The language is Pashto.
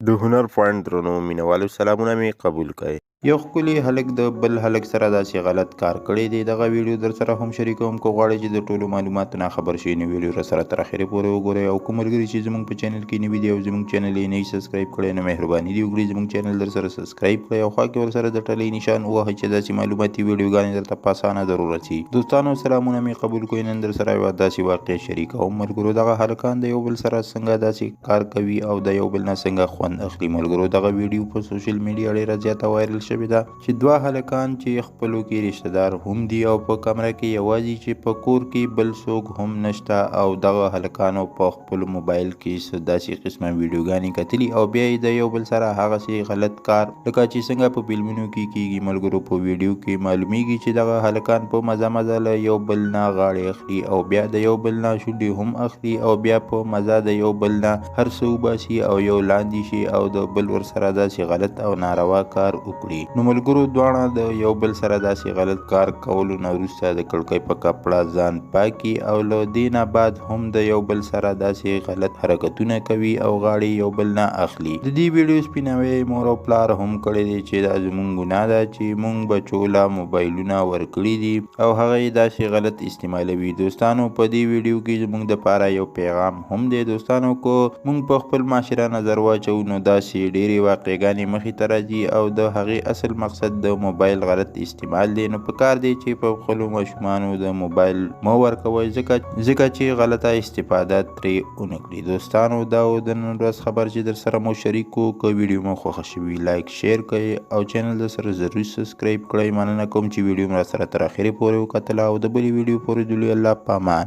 د هنر پوینټ درنو مینوالو سلامونه مې قبول کړئ. یو ښکلی هلک د بل هلک سره داسې غلط کار کړی دی. دغه ویډیو در سره هم شریکوم. که غواړئ چې د ټولو معلوماتو نه خبر شئ نو ویډیو را سره تر اخره پورې وګورئ. او کوم ملګري چې زموږ په چینل کې نوي دي او زموږ چینل یې نه وي سبسکرایب کړی نو مهرباني دې وکړئ زموږ چینل در سره سبسکرایب کړئ او خوا کې ورسره د ټلۍ نشان ووهئ چې داسې معلوماتي ویډیوګانې درته په اسانه ضرورت شي. دوستانو سلامونه مې قبول کړئ. نن در سره یوه داسې واقعه شریکوم. ملګرو دغه هلکان د یو بل سره څنګه داسې کار کوي او د یو بل نه څنګه خوند اخلي. ملګرو دغه ویډیو په سوشل میډیا ډېره زیاته وایرل شوې ده چې دوه هلکان چې خپلو کې رشته دار هم دي او په کمره کې یوازې چې په کور کې بل څوک هم نشته او دغه هلکانو په خپل موبایل کې څه داسې قسمه ویډیوګانې کتلي او بیا یې د یو بل سره هغسې غلط کار لکه چې څنګه په فلمونو کې کیږي. ملګرو په ویډیو کې معلومیږي چې دغه هلکان په مزه مزه له یو بل نه غاړې اخلي او بیا د یو بل نه شونډې هم اخلي او بیا په مزه د یو بل نه هر څه وباسي او یو لاندې شي او د بل ورسره داسې غلط او ناروا کار وکړي. نو ملګرو دواړه د یو بل سره داسې غلط کار کولو نه وروسته د کړکۍ په کپړه ځان پاکي او له دې نه بعد هم د یو بل سره داسې غلط حرکتونه کوي او غاړې یو بل نه اخلي. د دې ویډیو سپینوي مور او پلار هم کړی دی چې دا زموږ ګناه ده چې موږ بچو له موبایلونه ورکړي دي او هغه یې داسې غلط استعمالوي. دوستانو په دې ویډیو کې زموږ دپاره یو پیغام هم دی. دوستانو که موږ په خپل معاشره نظر واچو نو داسې ډېرې واقعګانې مخې ته راځي او د هغې اصل مقصد د موبایل غلط استعمال دی. نو پکار دی چې په خپلو ماشومانو د موبایل مه ورکوئ ځکه چې غلطه استفاده ترې ونه کړي. دوستانو دا و د نن ورځ خبر چې در سره مو شریک کړو. که ویډیو مو خوښه شوي لایک شیر کړئ او چینل در سره ضرور سبسکرایب کړئ. مننه کوم چې ویډیو مو را سره تر اخرې پورې وکتله او د بلې ویډیو پورې دلوي الله په امان.